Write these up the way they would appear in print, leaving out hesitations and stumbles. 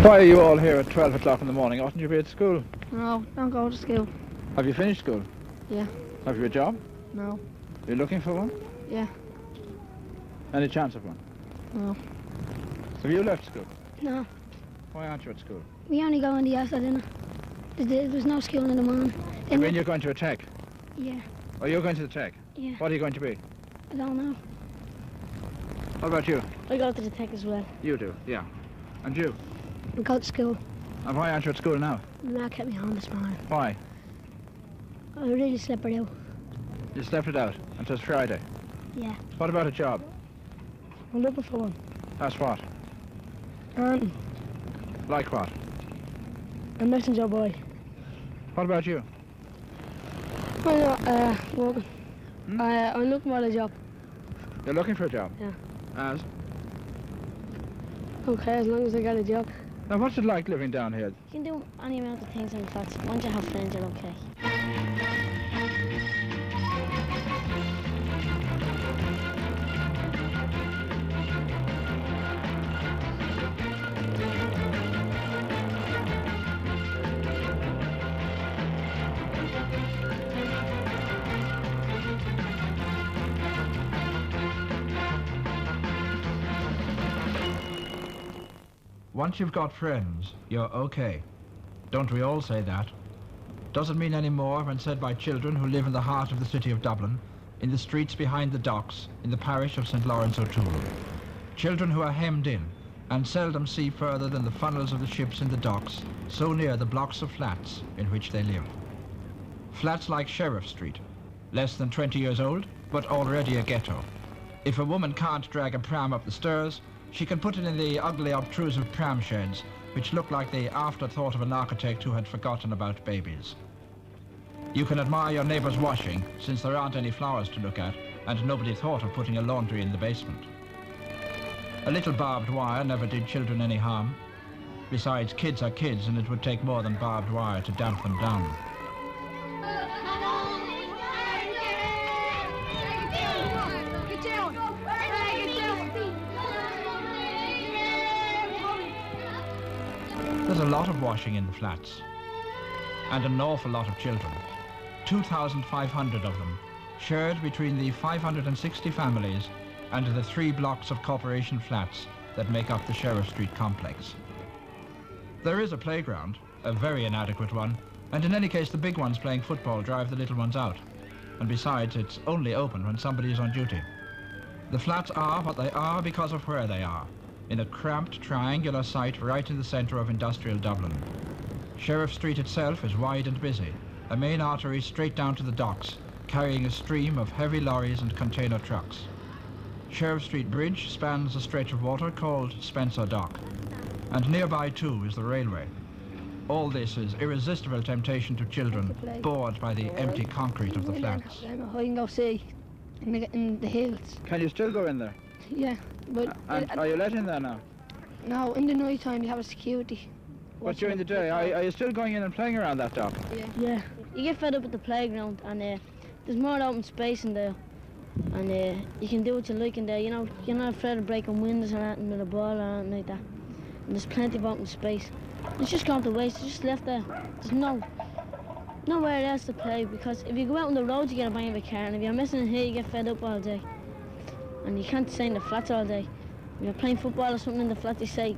Why are you all here at 12 o'clock in the morning? Oughtn't you be at school? No, don't go to school. Have you finished school? Yeah. Have you a job? No. You're looking for one? Yeah. Any chance of one? No. Have you left school? No. Why aren't you at school? We only go in the afternoon. There's no school in the morning. You mean you're going to a tech? Yeah. Oh, you're going to the tech? Yeah. What are you going to be? I don't know. What about you? I go to the tech as well. You do, yeah. And you? We go to school. And why aren't you at school now? Ma kept me home this morning. Why? I really slept it out. You slept it out until Friday. Yeah. What about a job? I'm looking for one. That's what? Like what? A messenger boy. What about you? I'm not working. I'm looking for a job. You're looking for a job? Yeah. As? Okay, as long as I get a job. Now, what's it like living down here? You can do any amount of things in the flats. Once you have friends, you're okay. Once you've got friends, you're okay. Don't we all say that? Doesn't mean any more when said by children who live in the heart of the city of Dublin, in the streets behind the docks, in the parish of St. Lawrence O'Toole. Children who are hemmed in and seldom see further than the funnels of the ships in the docks, so near the blocks of flats in which they live. Flats like Sheriff Street, less than 20 years old, but already a ghetto. If a woman can't drag a pram up the stairs, she can put it in the ugly, obtrusive pram sheds, which look like the afterthought of an architect who had forgotten about babies. You can admire your neighbour's washing, since there aren't any flowers to look at, and nobody thought of putting a laundry in the basement. A little barbed wire never did children any harm. Besides, kids are kids, and it would take more than barbed wire to damp them down. There's a lot of washing in the flats, and an awful lot of children. 2,500 of them, shared between the 560 families and the 3 blocks of corporation flats that make up the Sheriff Street complex. There is a playground, a very inadequate one, and in any case the big ones playing football drive the little ones out. And besides, it's only open when somebody is on duty. The flats are what they are because of where they are, in a cramped triangular site right in the centre of industrial Dublin. Sheriff Street itself is wide and busy, a main artery straight down to the docks, carrying a stream of heavy lorries and container trucks. Sheriff Street Bridge spans a stretch of water called Spencer Dock, and nearby too is the railway. All this is irresistible temptation to children, bored by the empty concrete of the flats. I can go see in the hills. Can you still go in there? Yeah, but... And are you let in there now? No, in the night time you have a security. But during the day, are you still going in and playing around that dock? Yeah. You get fed up at the playground, and there's more open space in there. And you can do what you like in there, you know. You're not afraid of breaking windows or anything with a ball or anything like that. And there's plenty of open space. It's just gone to waste, it's just left there. There's nowhere else to play, because if you go out on the road you get a bang of a car, and if you're missing in here you get fed up all day. And you can't stay in the flats all day. If you're playing football or something in the flat, they say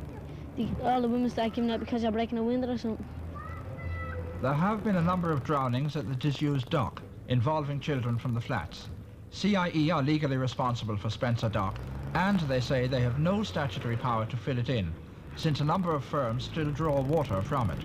all the women start giving out because you're breaking a window or something. There have been a number of drownings at the disused dock involving children from the flats. CIE are legally responsible for Spencer Dock, and they say they have no statutory power to fill it in, since a number of firms still draw water from it.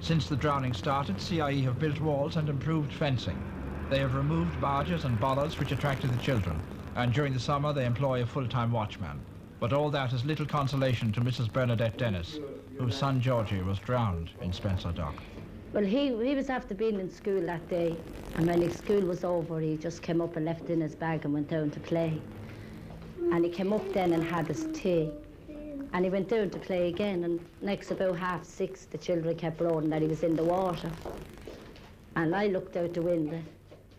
Since the drowning started, CIE have built walls and improved fencing. They have removed barges and bollards which attracted the children, and during the summer they employ a full-time watchman. But all that is little consolation to Mrs. Bernadette Dennis, whose son Georgie was drowned in Spencer Dock. Well, he was after being in school that day, and when his school was over, he just came up and left in his bag and went down to play. And he came up then and had his tea, and he went down to play again, and next about 6:30, the children kept roaring that he was in the water. And I looked out the window,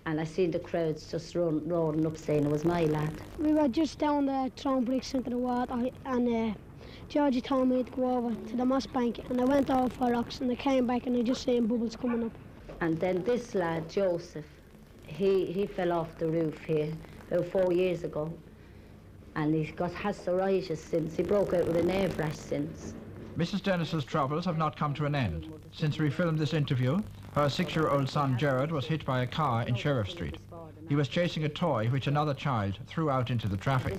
and I seen the crowds just roaring up saying it was my lad. We were just down there throwing bricks into the water, and Georgie told me to go over to the Moss Bank, and I went over for rocks, and I came back and I just seen bubbles coming up. And then this lad, Joseph, he fell off the roof here about 4 years ago, and he's got psoriasis since. He broke out with a nerve rash since. Mrs. Dennis's troubles have not come to an end. Since we filmed this interview, her 6-year-old son Gerard was hit by a car in Sheriff Street. He was chasing a toy which another child threw out into the traffic.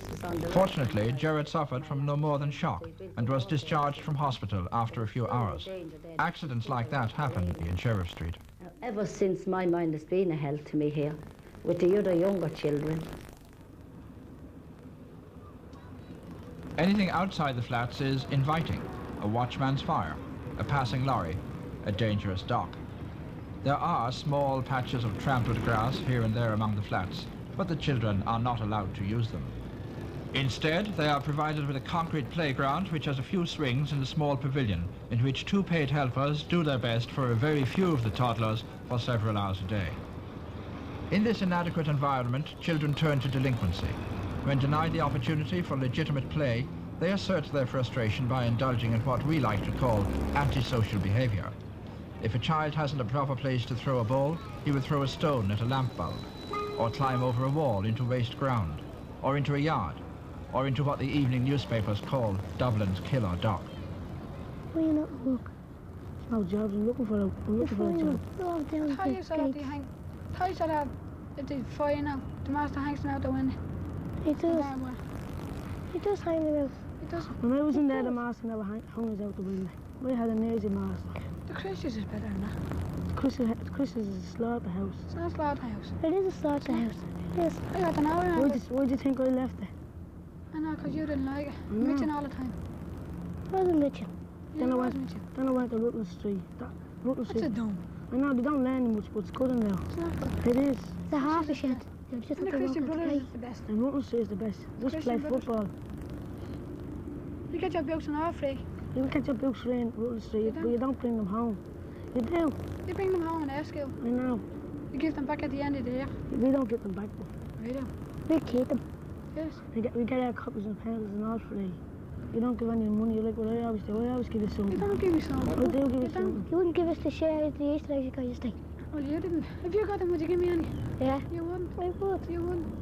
Fortunately, Gerard suffered from no more than shock and was discharged from hospital after a few hours. Accidents like that happen in Sheriff Street. Ever since, my mind has been a hell to me here, with the other younger children. Anything outside the flats is inviting. A watchman's fire, a passing lorry, a dangerous dock. There are small patches of trampled grass here and there among the flats, but the children are not allowed to use them. Instead, they are provided with a concrete playground which has a few swings and a small pavilion in which 2 paid helpers do their best for a very few of the toddlers for several hours a day. In this inadequate environment, children turn to delinquency. When denied the opportunity for legitimate play, they assert their frustration by indulging in what we like to call antisocial behavior. If a child hasn't a proper place to throw a ball, he will throw a stone at a lamp bulb, or climb over a wall into waste ground, or into a yard, or into what the evening newspapers call Dublin's killer dock. Why you not look? No jobs, I'm looking for a job. Oh, down How you said that they hang? How you said that the fire now? The master hangs them out the window. He does. He does hang them out. It does. When I was in there, the master never hung us out the window. We had an easy master. The Christians is better than that. Chris's is a slaughterhouse. It's not a slaughterhouse. It is a slaughterhouse. Yes. I got an hour now. Why do you think I left it? I know, because you didn't like it. No. Mitching all the time. Wasn't Mitchell? Then I was went Mitching. Then I went to Rutland Street. Rutland What's Street. it done? I know they don't learn much, but it's good in there. It's not good. It is. It's a half a shed. You just And have the to walk Christian out to Brothers play. is the best. And Rutland Street is the best. Just play Christian Brothers. football. You get your books and all free. You can catch your books free in Rutland Street, but you don't bring them home. You do. You bring them home in their school. I know. You give them back at the end of the year. We don't get them back. We do. We keep them. Yes. We get our copies and pencils and all free. You don't give any money. You're like what I always do. I always give you You something. don't give me some. I do give You you don't. something. You wouldn't give us the share of the Easter eggs you got yesterday. Well, you didn't. If you got them, would you give me any? Yeah. You wouldn't. I would. You wouldn't.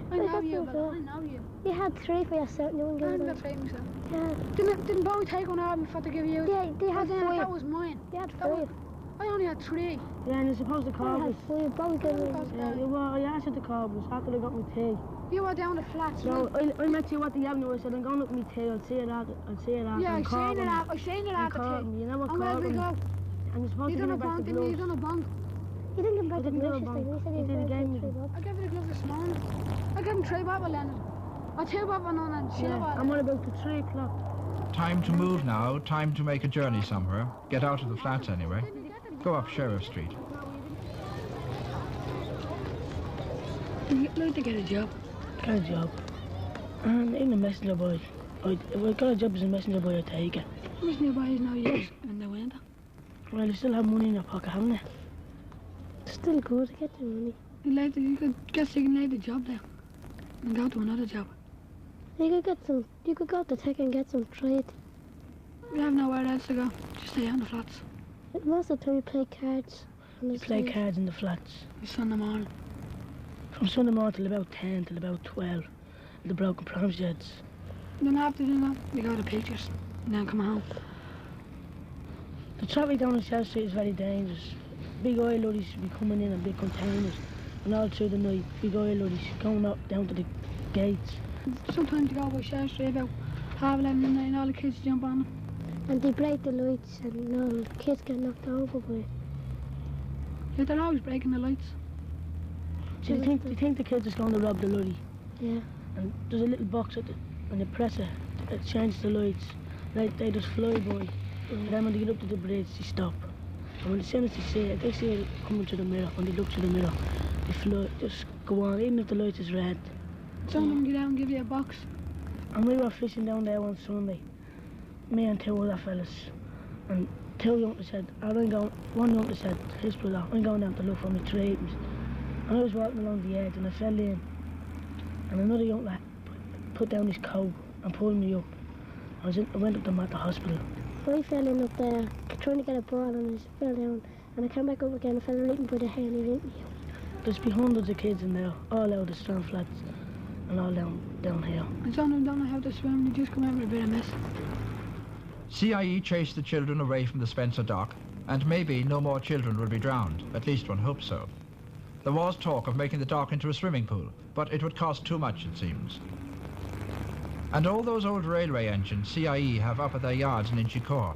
I I know got you, them but for- I know you. You had 3 for yourself and you wouldn't I give haven't them. got three myself. Yeah. Didn't Bowie take one out of me for to give you? They had But then 5. that was mine. They had That was, 5. I only had 3. Yeah, and you're supposed to I call had us. 5. Bobby gave me. Yeah, you were. I asked you to call us after I got my tea. You were down the flats. So I met you at the avenue. I said I'm going up my tea. I'll see it after. I'll see it after. Yeah, I And call seen it them. out. I seen it And out the call thing. them. You never And called where did we them. go? And you're supposed You to done a give me back bond, the didn't you? You gloves. done a bond. You didn't give back the didn't do gloves a yesterday. bond. We said You you did gave again. me 3 bucks. I gave you the glove this morning. I gave him 3 bottle Leonard. I 2 bottle on and Yeah, silver. I'm on about to 3 o'clock. Time to move now, time to make a journey somewhere. Get out of the flats anyway. Go up Sheriff Street. You'd like to get a job. Got a job. And in the messenger boy. If I got a job as a messenger boy, I'd take it. There's no boys no use in the winter. Well, you still have money in your pocket, haven't you? Still good to get the money. You could get sick and leave the job there. And go to another job. You could get some. You could go to tech and get some trade. We have nowhere else to go. Just stay on the flats. Most of the time we play cards. on the You play side. cards in the flats. It's Sunday morning. From Sunday morning till about 10 till about 12. The broken prom sheds. Then after dinner, we go to pictures. And then come home. The traffic down on South Street is very dangerous. Big oil lorries be coming in and big containers. And all through the night, big oil lorries going up down to the gates. Sometimes you go by Sheriff Street about 11:30 at night and all the kids jump on them. And they break the lights and all the kids get knocked over by it. Yeah, they're always breaking the lights. Do you think the kids is going to rob the lorry? Yeah. And there's a little box at the, and you press it changes the lights. They just fly by. And then when they get up to the bridge, they stop. And when as soon as they see it, coming to the mirror, when they look to the mirror, they fly, just go on, even if the light is red. Some of them get out and give you a box. And we were fishing down there one Sunday, me and 2 other fellas. And 2 youngsters said, one youngster said, his brother, I'm going down to look for my treatment. And I was walking along the edge and I fell in. And another young lad put down his coat and pulled me up. I went up to him at the hospital. I fell in up there, trying to get a ball, and I fell down. And I came back up again, I fell right by the hair, and he hit me. There's be hundreds of kids in there, all out of the strand flats and all down here. And some of them don't know how to swim, they just come out with a bit of mess. CIE chased the children away from the Spencer dock, and maybe no more children will be drowned, at least one hopes so. There was talk of making the dock into a swimming pool, but it would cost too much, it seems. And all those old railway engines CIE have up at their yards in Inchicore.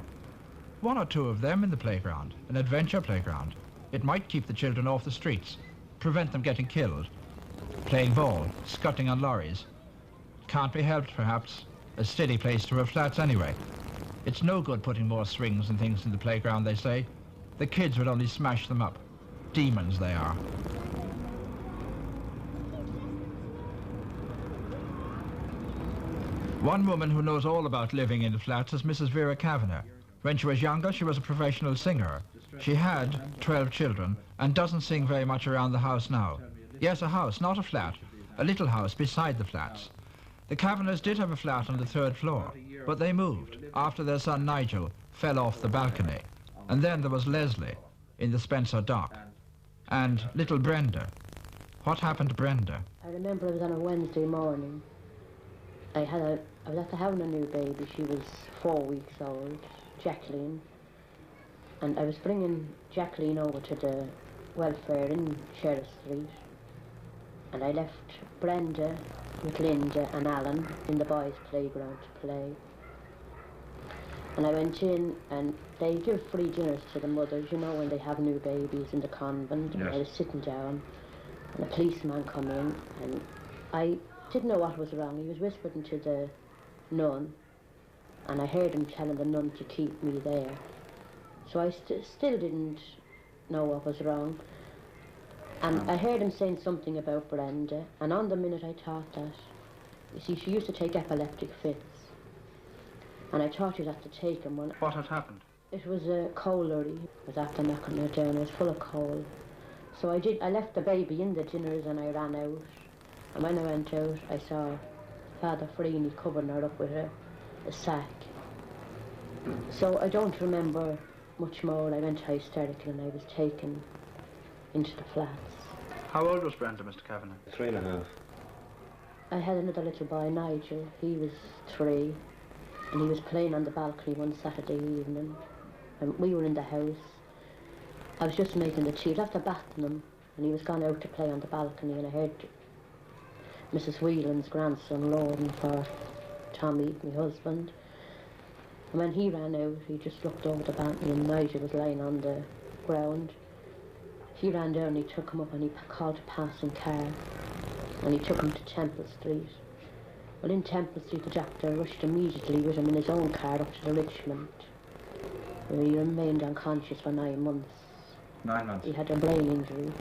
One or two of them in the playground, an adventure playground. It might keep the children off the streets, prevent them getting killed, playing ball, scutting on lorries. Can't be helped, perhaps. A steady place to have flats anyway. It's no good putting more swings and things in the playground, they say. The kids would only smash them up. Demons they are. One woman who knows all about living in the flats is Mrs. Vera Kavanagh. When she was younger, she was a professional singer. She had 12 children and doesn't sing very much around the house now. Yes, a house, not a flat. A little house beside the flats. The Kavanaghs did have a flat on the 3rd floor, but they moved after their son Nigel fell off the balcony. And then there was Leslie in the Spencer dock. And little Brenda. What happened to Brenda? I remember it was on a Wednesday morning. I was after having a new baby. She was 4 weeks old, Jacqueline. And I was bringing Jacqueline over to the welfare in Sheriff Street. And I left Brenda with Linda and Alan in the boys' playground to play. And I went in, and they give free dinners to the mothers, you know, when they have new babies in the convent. Yes. And I was sitting down, and a policeman come in, and I didn't know what was wrong. He was whispering to the nun, and I heard him telling the nun to keep me there. So I still didn't know what was wrong. And I heard him saying something about Brenda, and on the minute I thought that, you see, she used to take epileptic fits. And I thought you'd have to take him one. What had happened? It was a colery. I was after knocking her down. It was full of coal. So I left the baby in the dinners and I ran out. And when I went out, I saw Father Freeney covering her up with a sack. So I don't remember much more. I went hysterical and I was taken into the flats. How old was Brenda, Mr. Kavanagh? 3.5. I had another little boy, Nigel. He was 3. And he was playing on the balcony one Saturday evening. And we were in the house. I was just making the tea after bathing him. And he was gone out to play on the balcony. And I heard Mrs. Whelan's grandson loading for Tommy, my husband. And when he ran out, he just looked over the balcony and Nigel was lying on the ground. He ran down and he took him up and he called a passing car. And he took him to Temple Street. Well, in Temple Street, the doctor rushed immediately with him in his own car up to the Richmond, where he remained unconscious for 9 months. 9 months? He had a brain injury.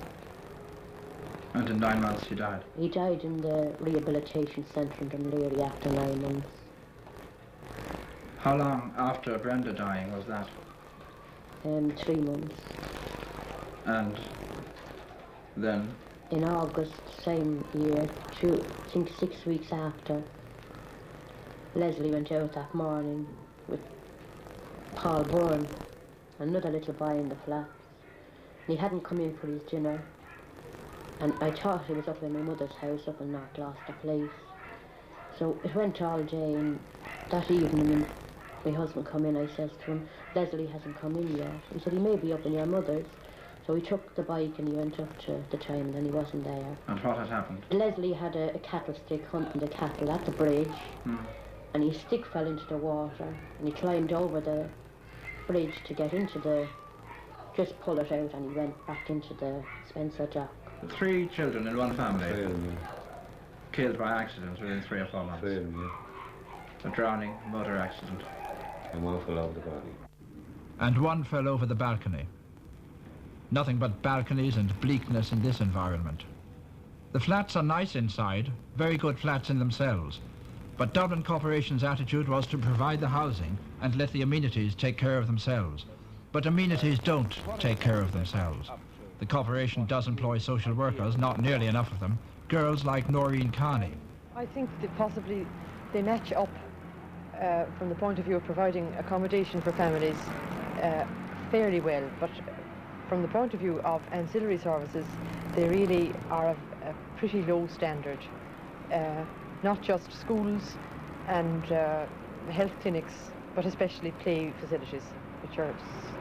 And in 9 months he died? He died in the rehabilitation centre in Dunleary after 9 months. How long after Brenda dying was that? 3 months. And then? In August, same year, I think 6 weeks after, Leslie went out that morning with Paul Byrne, another little boy in the flats. And he hadn't come in for his dinner. And I thought he was up in my mother's house up in North Gloucester Place. So it went all day, and that evening when my husband come in, I says to him, Leslie hasn't come in yet. He said, he may be up in your mother's. So he took the bike and he went up to the town and then he wasn't there. And what had happened? Leslie had a cattle stick hunting the cattle at the bridge. And his stick fell into the water and he climbed over the bridge to get into the, just pull it out, and he went back into the Spencer dock. 3 children in one family? 3 of them, yeah. Killed by accident within 3 or 4 months? 3 of them, yeah. A drowning motor accident. And one fell over the body. And one fell over the balcony. Nothing but balconies and bleakness in this environment. The flats are nice inside, very good flats in themselves. But Dublin Corporation's attitude was to provide the housing and let the amenities take care of themselves. But amenities don't take care of themselves. The corporation does employ social workers, not nearly enough of them, girls like Noreen Carney. I think that possibly they match up from the point of view of providing accommodation for families, fairly well, but from the point of view of ancillary services, they really are of a pretty low standard. Not just schools and health clinics, but especially play facilities, which are...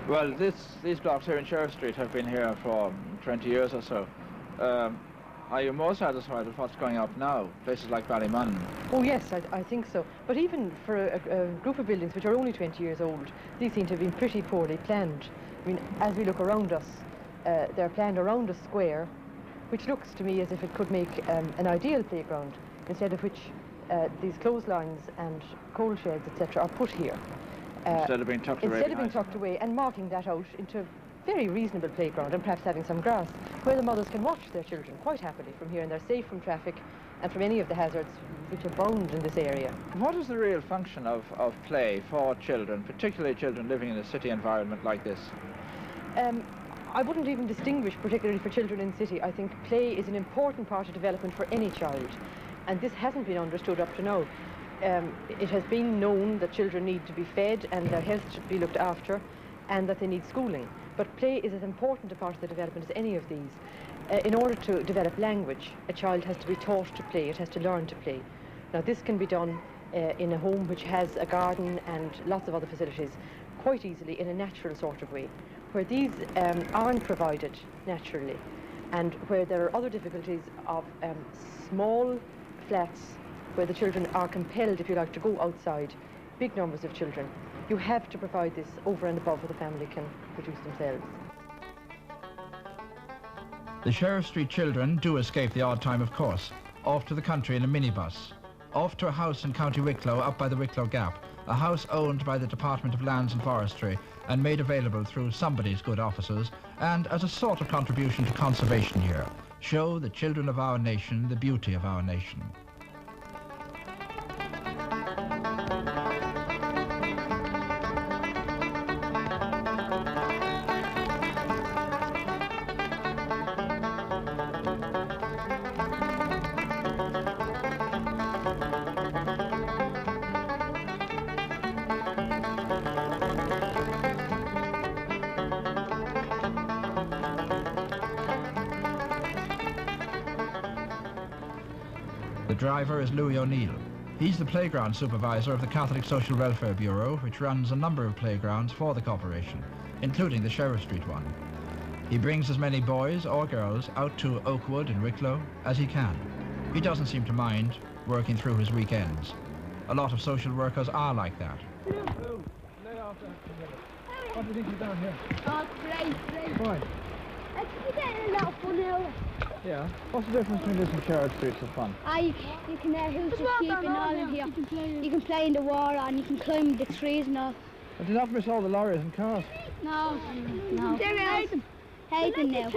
Well, these blocks here in Sheriff Street have been here for 20 years or so. Are you more satisfied with what's going up now, places like Ballymun? Oh yes, I think so. But even for a group of buildings which are only 20 years old, these seem to have been pretty poorly planned. I mean, as we look around us, they're planned around a square, which looks to me as if it could make an ideal playground, instead of which these clotheslines and coal sheds, etc., are put here. Instead of being tucked away. Instead of being tucked away and marking that out into a very reasonable playground, and perhaps having some grass, where the mothers can watch their children quite happily from here, and they're safe from traffic and from any of the hazards which abound in this area. What is the real function of play for children, particularly children living in a city environment like this? I wouldn't even distinguish particularly for children in the city. I think play is an important part of development for any child, and this hasn't been understood up to now. It has been known that children need to be fed and their health should be looked after, and that they need schooling. But play is as important a part of the development as any of these. In order to develop language, a child has to be taught to play, it has to learn to play. Now this can be done in a home which has a garden and lots of other facilities quite easily in a natural sort of way. Where these aren't provided naturally, and where there are other difficulties of small flats where the children are compelled, if you like, to go outside, big numbers of children, you have to provide this over and above what the family can produce themselves. The Sheriff Street children do escape the odd time, of course, off to the country in a minibus, off to a house in County Wicklow up by the Wicklow Gap, a house owned by the Department of Lands and Forestry and made available through somebody's good offices, and as a sort of contribution to conservation here, show the children of our nation the beauty of our nation. The driver is Louis O'Neill. He's the playground supervisor of the Catholic Social Welfare Bureau, which runs a number of playgrounds for the corporation, including the Sheriff Street one. He brings as many boys or girls out to Oakwood in Wicklow as he can. He doesn't seem to mind working through his weekends. A lot of social workers are like that. What do you think you've done here? Oh, play. Why? I think you're getting a lot of fun now. Yeah. What's the difference between this and Sheriff Street for fun? You can hoose the sheep and all in here. You can play in the water and you can climb the trees and all. But do not miss all the lorries and cars. No. Hate them now.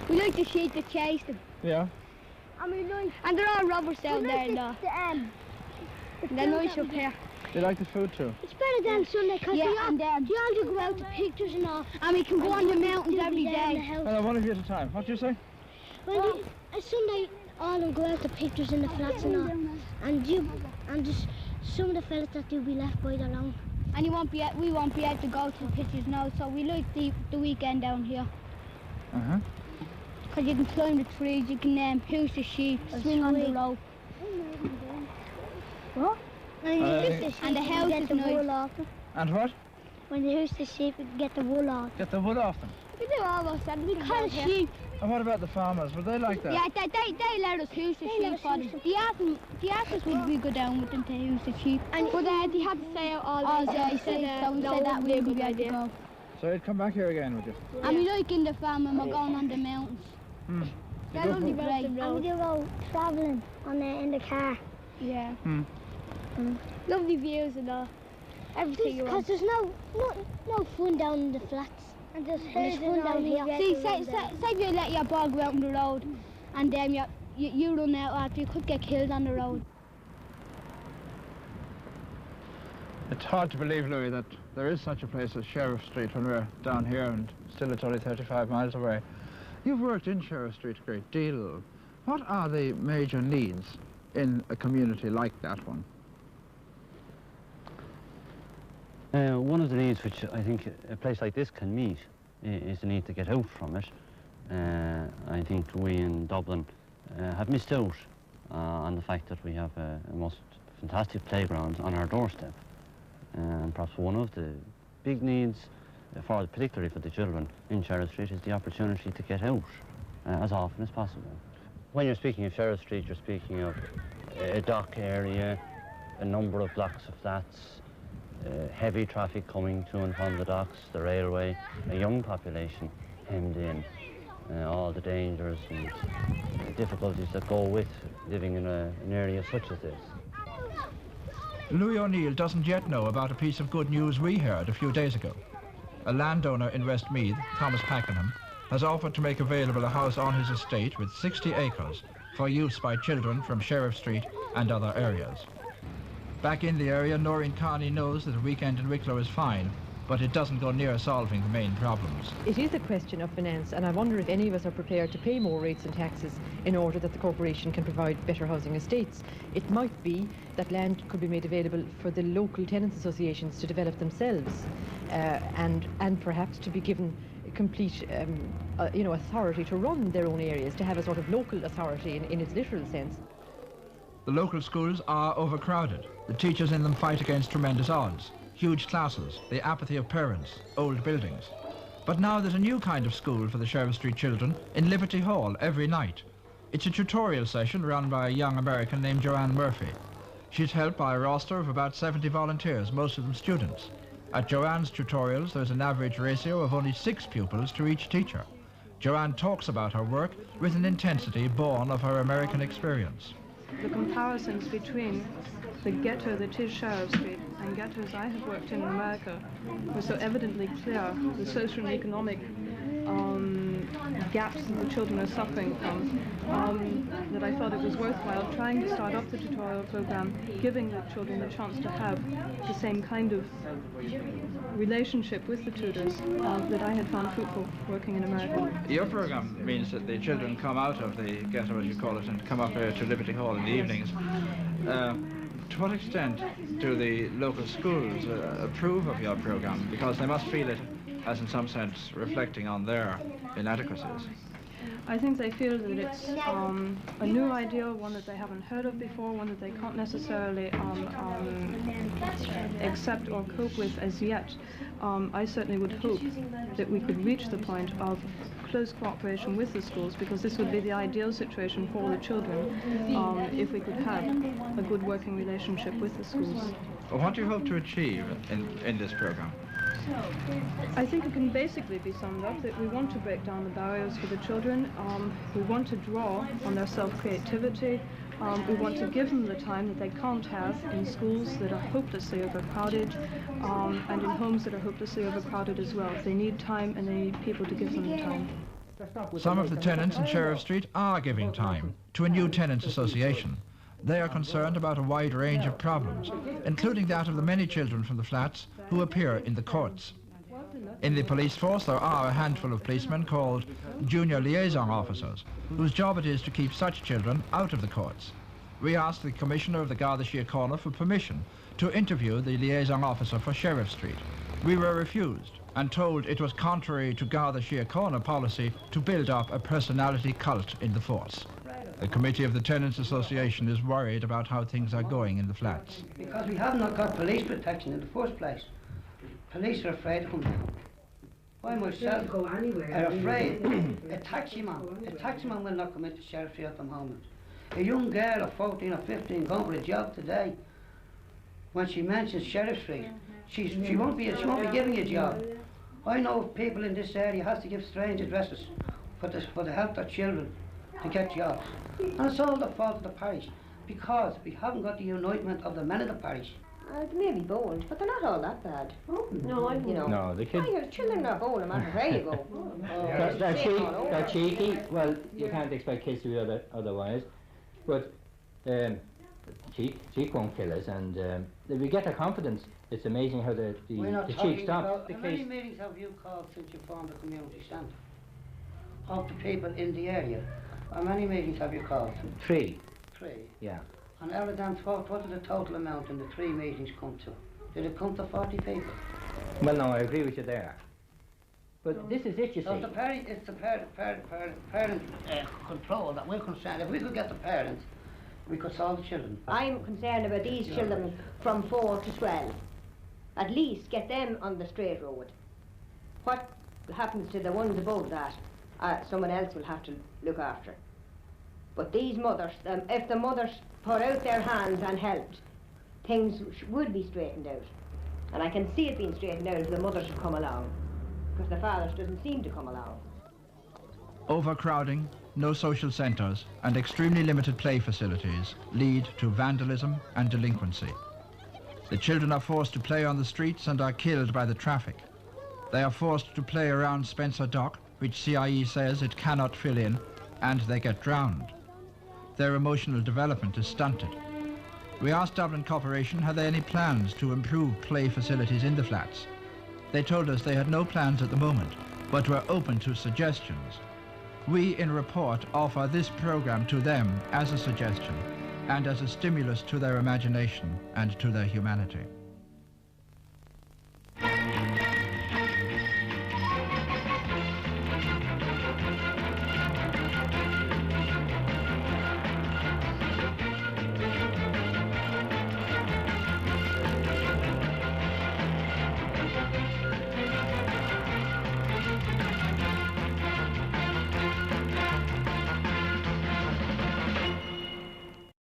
We like the sheep that chase them. Yeah. And they're all robbers down there and all. They're nice up here. They like the food too. It's better than Sunday because you all do go out to pictures and all. And we can go on the mountains every day. Well, one of you at a time. What do you say? Well, Sunday all of them go out to pictures in the flats and all. And just some of the fellas that do be left by alone. And we won't be able to go to the pictures now, so we like the weekend down here. Uh-huh. Because you can climb the trees, you can hoose the sheep, swing on the rope. What? And the house is nice. And what? When you hoose the sheep, you can get the wool off. Get the wood off them. We do almost that. We call sheep. And what about the farmers? Would they like that? Yeah, they let us hoose the sheep for them. They asked us would we go down with them to hoose the sheep. But they had to stay out all day. So we said that we would be able to go. So you'd come back here again, would you? Yeah. And we like in the farm and we're going on the mountains. They're only great. And we do go travelling in the car. Yeah. Lovely views and all. Everything you want. Because there's no fun down in the flats. And there's fun down here. See, say you let your bog out on the road and then you run out after, you could get killed on the road. It's hard to believe, Louis, that there is such a place as Sheriff Street when we're down here and still it's only 35 miles away. You've worked in Sheriff Street a great deal. What are the major needs in a community like that one? One of the needs which I think a place like this can meet is the need to get out from it. I think we in Dublin have missed out on the fact that we have a most fantastic playground on our doorstep. And perhaps one of the big needs, particularly for the children in Sheriff Street, is the opportunity to get out as often as possible. When you're speaking of Sheriff Street, you're speaking of a dock area, a number of blocks of flats, heavy traffic coming to and from the docks, the railway, a young population hemmed in, all the dangers and difficulties that go with living in an area such as this. Louis O'Neill doesn't yet know about a piece of good news we heard a few days ago. A landowner in Westmeath, Thomas Pakenham, has offered to make available a house on his estate with 60 acres for use by children from Sheriff Street and other areas. Back in the area, Noreen Carney knows that a weekend in Wicklow is fine, but it doesn't go near solving the main problems. It is a question of finance, and I wonder if any of us are prepared to pay more rates and taxes in order that the corporation can provide better housing estates. It might be that land could be made available for the local tenants associations to develop themselves, and perhaps to be given complete authority to run their own areas, to have a sort of local authority in its literal sense. The local schools are overcrowded. The teachers in them fight against tremendous odds. Huge classes, the apathy of parents, old buildings. But now there's a new kind of school for the Sheriff Street children in Liberty Hall every night. It's a tutorial session run by a young American named Joanne Murphy. She's helped by a roster of about 70 volunteers, most of them students. At Joanne's tutorials, there's an average ratio of only 6 pupils to each teacher. Joanne talks about her work with an intensity born of her American experience. The comparisons between the ghetto that is Sheriff Street and ghettos I have worked in America were so evidently clear, the social and economic gaps that the children are suffering from, that I thought it was worthwhile trying to start up the tutorial program, giving the children the chance to have the same kind of relationship with the tutors that I had found fruitful working in America. Your program means that the children come out of the ghetto, as you call it, and come up here to Liberty Hall in the evenings. To what extent do the local schools approve of your program? Because they must feel it as, in some sense, reflecting on their inadequacies. I think they feel that it's a new idea, one that they haven't heard of before, one that they can't necessarily accept or cope with as yet. I certainly would hope that we could reach the point of close cooperation with the schools, because this would be the ideal situation for the children if we could have a good working relationship with the schools. Well, what do you hope to achieve in this program? I think it can basically be summed up that we want to break down the barriers for the children. We want to draw on their self-creativity. We want to give them the time that they can't have in schools that are hopelessly overcrowded, and in homes that are hopelessly overcrowded as well. They need time, and they need people to give them the time. Some of the tenants in Sheriff Street are giving time to a new tenants association. They are concerned about a wide range of problems, including that of the many children from the flats who appear in the courts. In the police force, there are a handful of policemen called junior liaison officers, whose job it is to keep such children out of the courts. We asked the Commissioner of the Garda Síochána for permission to interview the liaison officer for Sheriff Street. We were refused and told it was contrary to Garda Síochána policy to build up a personality cult in the force. The committee of the Tenants Association is worried about how things are going in the flats. Because we have not got police protection in the first place. Police are afraid to come down. I myself are afraid. A taximan will not come into Sheriff Street at the moment. A young girl of 14 or 15 going for a job today, when she mentions Sheriff Street, she won't be giving a job. I know people in this area have to give strange addresses for the help of their children to get jobs. And it's all the fault of the parish, because we haven't got the unitement of the men of the parish. They may be bold, but they're not all that bad. No, you know. No, the kids. Your children are bold no matter where you go. They're cheeky. Well, you can't expect kids to be otherwise. But cheek won't kill us, and if we get their confidence, it's amazing how the cheek stops. How many meetings have you called since you formed the community centre? Of the people in the area? How many meetings have you called? 3. 3? Yeah. And out of them, what did the total amount in the 3 meetings come to? Did it come to 40 people? Well, no, I agree with you there. But this is it, you see. So it's the parent control that we're concerned. If we could get the parents, we could solve the children. I'm concerned about these children from 4 to 12. At least get them on the straight road. What happens to the ones above that, someone else will have to look after. But these mothers, if the mothers put out their hands and helped, things would be straightened out. And I can see it being straightened out if the mothers would come along, because the fathers doesn't seem to come along. Overcrowding, no social centres, and extremely limited play facilities lead to vandalism and delinquency. The children are forced to play on the streets and are killed by the traffic. They are forced to play around Spencer Dock, which CIE says it cannot fill in, and they get drowned. Their emotional development is stunted. We asked Dublin Corporation had they any plans to improve play facilities in the flats. They told us they had no plans at the moment, but were open to suggestions. We in Report offer this programme to them as a suggestion and as a stimulus to their imagination and to their humanity.